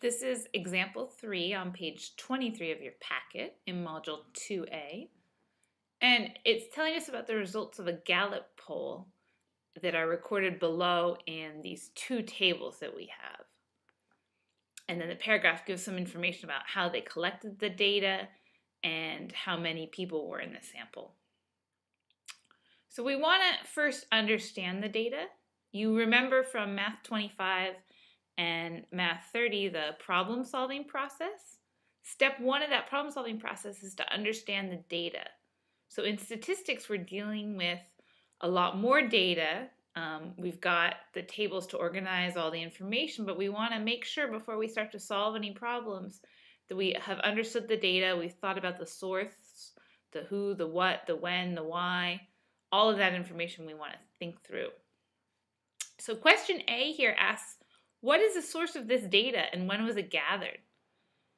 This is example 3 on page 23 of your packet in module 2A. And it's telling us about the results of a Gallup poll that are recorded below in these two tables that we have. And then the paragraph gives some information about how they collected the data and how many people were in the sample. So we want to first understand the data. You remember from Math 25 and Math 30 the problem-solving process. Step 1 of that problem-solving process is to understand the data. So in statistics, we're dealing with a lot more data. We've got the tables to organize all the information, but we want to make sure before we start to solve any problems that we have understood the data, we've thought about the source, the who, the what, the when, the why, all of that information we want to think through. So question A here asks, what is the source of this data and when was it gathered?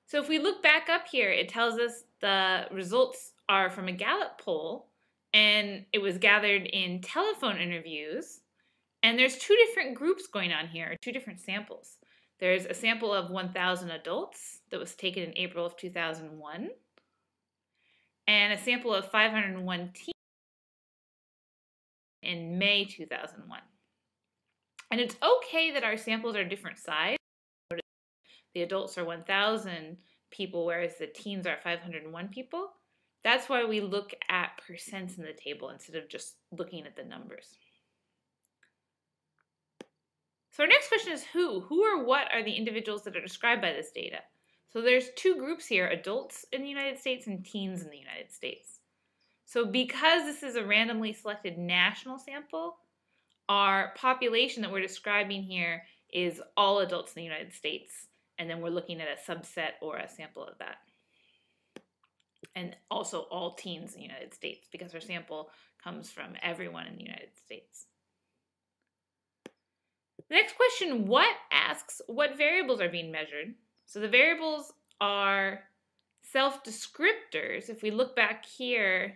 So if we look back up here, it tells us the results are from a Gallup poll, and it was gathered in telephone interviews. And there's two different groups going on here, two different samples. There's a sample of 1,000 adults that was taken in April of 2001, and a sample of 501 teens in May 2001. And it's okay that our samples are different size. The adults are 1,000 people, whereas the teens are 501 people. That's why we look at percents in the table instead of just looking at the numbers. So our next question is who? Who or what are the individuals that are described by this data? So there's two groups here, adults in the United States and teens in the United States. So because this is a randomly selected national sample, our population that we're describing here is all adults in the United States, and then we're looking at a subset or a sample of that. And also all teens in the United States, because our sample comes from everyone in the United States. The next question, what, asks what variables are being measured. So the variables are self-descriptors. If we look back here,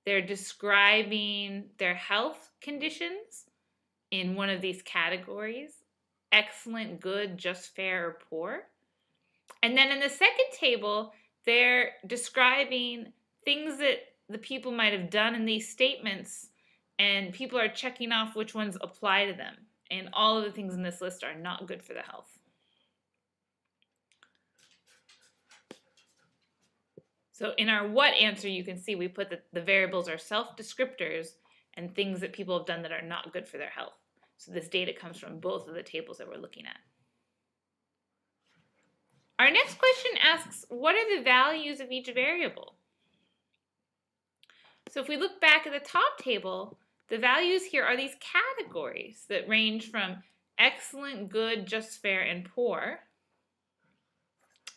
they're describing their health conditions in one of these categories, excellent, good, just, fair, or poor. And then in the second table, they're describing things that the people might have done in these statements, and people are checking off which ones apply to them. And all of the things in this list are not good for the health. So in our what answer, you can see we put that the variables are self-descriptors and things that people have done that are not good for their health. So this data comes from both of the tables that we're looking at. Our next question asks, what are the values of each variable? So if we look back at the top table, the values here are these categories that range from excellent, good, just, fair, and poor.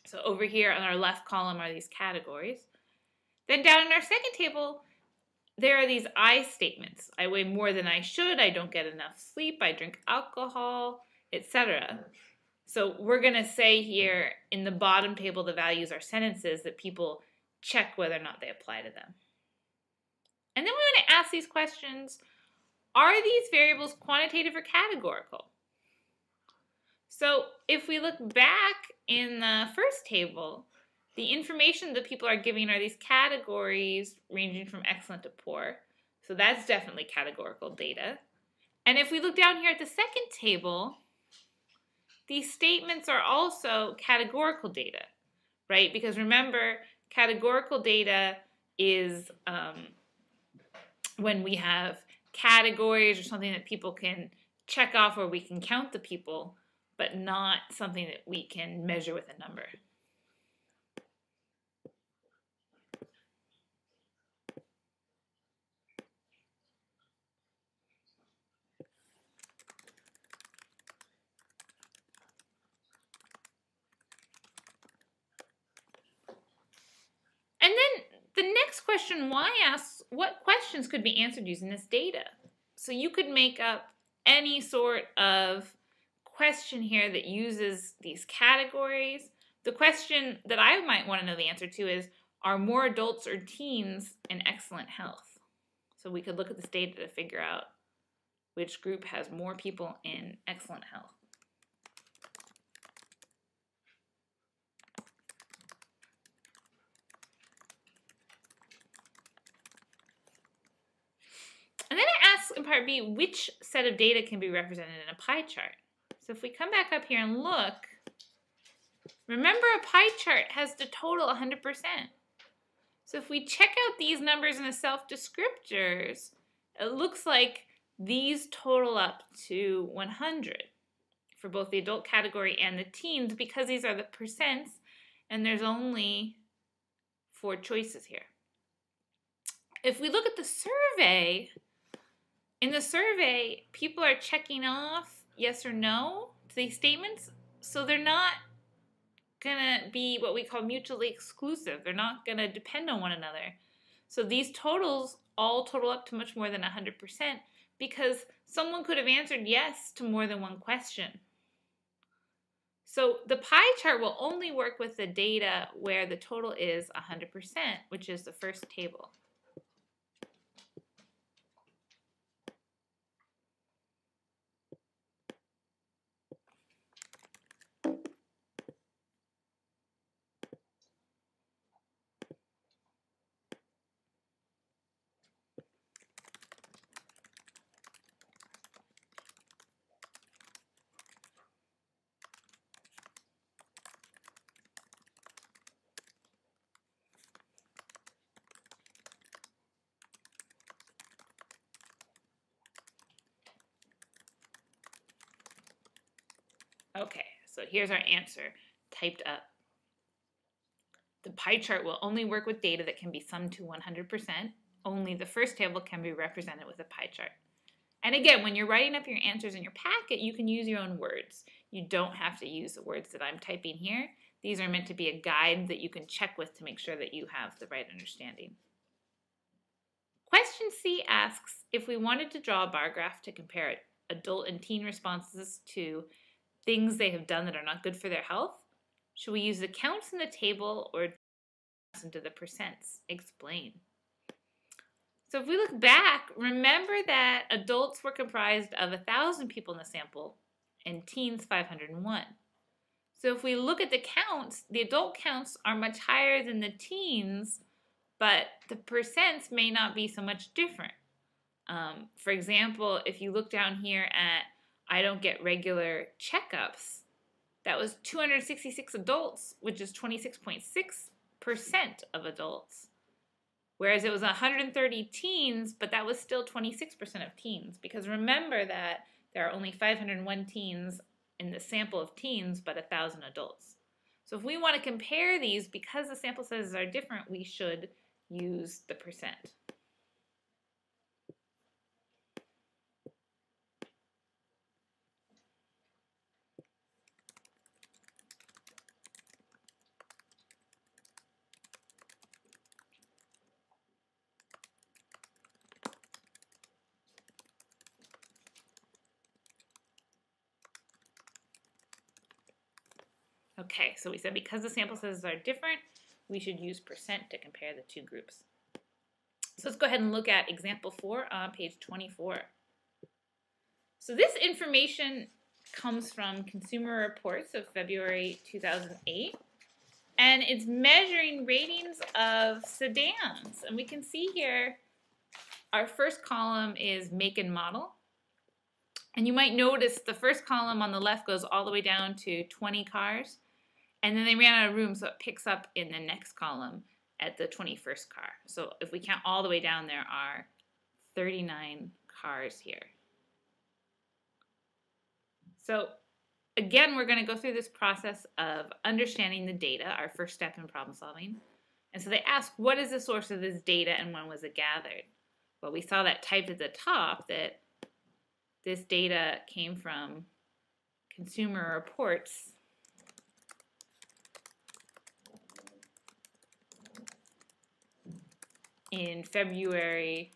So over here on our left column are these categories. Then down in our second table, there are these I statements. I weigh more than I should, I don't get enough sleep, I drink alcohol, etc. So we're going to say here in the bottom table, the values are sentences that people check whether or not they apply to them. And then we want to ask these questions, are these variables quantitative or categorical? So if we look back in the first table, the information that people are giving are these categories ranging from excellent to poor. So that's definitely categorical data. And if we look down here at the second table, these statements are also categorical data, right? Because remember, categorical data is when we have categories or something that people can check off where we can count the people, but not something that we can measure with a number. And then the next question, why, asks what questions could be answered using this data? So you could make up any sort of question here that uses these categories. The question that I might want to know the answer to is, are more adults or teens in excellent health? So we could look at this data to figure out which group has more people in excellent health. in part B, which set of data can be represented in a pie chart? So if we come back up here and look, remember a pie chart has the total 100%. So if we check out these numbers in the self-descriptors, it looks like these total up to 100 for both the adult category and the teens because these are the percents and there's only 4 choices here. If we look at the survey, in the survey, people are checking off yes or no to these statements, so they're not going to be what we call mutually exclusive. They're not going to depend on one another. So these totals all total up to much more than 100% because someone could have answered yes to more than one question. So the pie chart will only work with the data where the total is 100%, which is the first table. Okay, so here's our answer typed up. The pie chart will only work with data that can be summed to 100%. Only the first table can be represented with a pie chart. And again, when you're writing up your answers in your packet, you can use your own words. You don't have to use the words that I'm typing here. These are meant to be a guide that you can check with to make sure that you have the right understanding. Question C asks, if we wanted to draw a bar graph to compare adult and teen responses to things they have done that are not good for their health, should we use the counts in the table or into the percents? Explain. So if we look back, remember that adults were comprised of 1,000 people in the sample and teens 501. So if we look at the counts, the adult counts are much higher than the teens, but the percents may not be so much different. For example, if you look down here at I don't get regular checkups, that was 266 adults, which is 26.6% of adults. Whereas it was 130 teens, but that was still 26% of teens. Because remember that there are only 501 teens in the sample of teens, but 1,000 adults. So if we want to compare these, because the sample sizes are different, we should use the percent. Okay, so we said because the sample sizes are different, we should use percent to compare the two groups. So let's go ahead and look at example 4 on page 24. So this information comes from Consumer Reports of February 2008, and it's measuring ratings of sedans. And we can see here our first column is make and model. And you might notice the first column on the left goes all the way down to 20 cars. And then they ran out of room, so it picks up in the next column at the 21st car. So if we count all the way down, there are 39 cars here. So again, we're going to go through this process of understanding the data, our first step in problem solving. And so they ask, what is the source of this data and when was it gathered? Well, we saw that typed at the top that this data came from Consumer Reports in February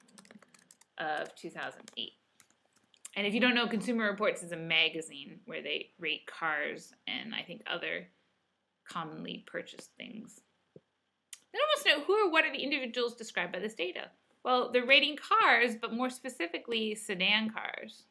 of 2008. And if you don't know, Consumer Reports is a magazine where they rate cars and I think other commonly purchased things. Then I want to know who or what are the individuals described by this data? Well, they're rating cars, but more specifically sedan cars.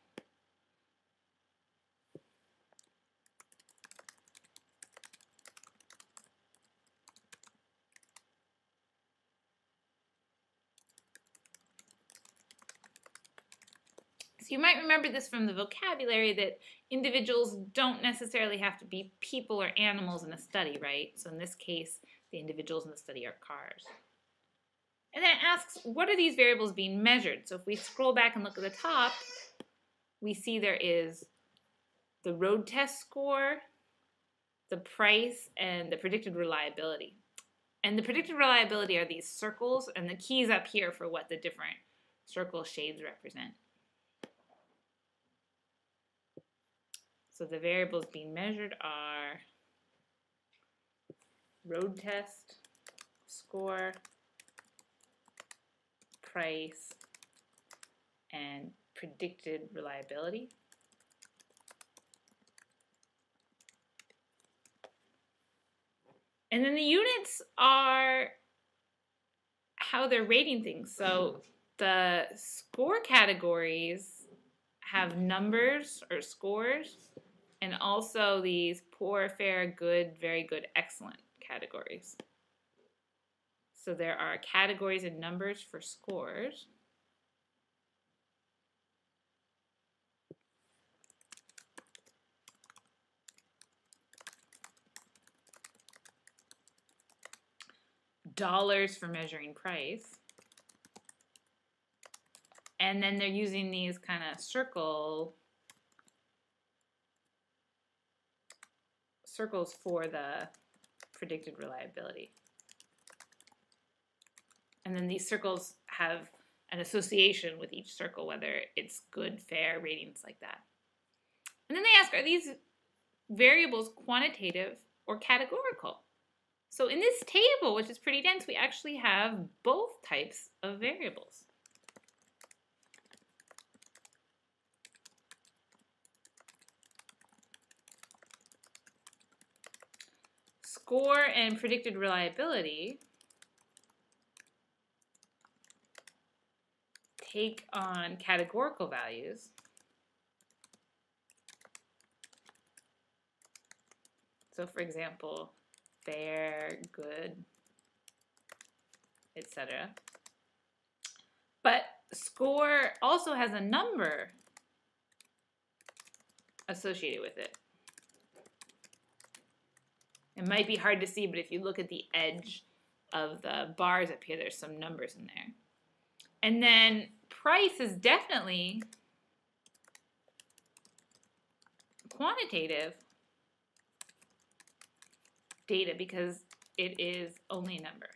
So you might remember this from the vocabulary that individuals don't necessarily have to be people or animals in a study, right? So in this case, the individuals in the study are cars. And then it asks, what are these variables being measured? So if we scroll back and look at the top, we see there is the road test score, the price, and the predicted reliability. And the predicted reliability are these circles, and the keys up here for what the different circle shades represent. So the variables being measured are road test, score, price, and predicted reliability. And then the units are how they're rating things. So the score categories have numbers or scores, and also these poor, fair, good, very good, excellent categories. So there are categories and numbers for scores. Dollars for measuring price. And then they're using these kind of circles for the predicted reliability. And then these circles have an association with each circle, whether it's good, fair, ratings like that. And then they ask, are these variables quantitative or categorical? So in this table, which is pretty dense, we actually have both types of variables. Score and predicted reliability take on categorical values. So for example, fair, good, etc. But score also has a number associated with it. It might be hard to see, but if you look at the edge of the bars up here, there's some numbers in there. And then price is definitely quantitative data because it is only a number.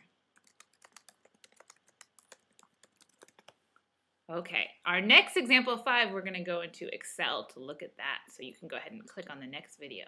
Okay, our next example 5, we're going to go into Excel to look at that. So you can go ahead and click on the next video.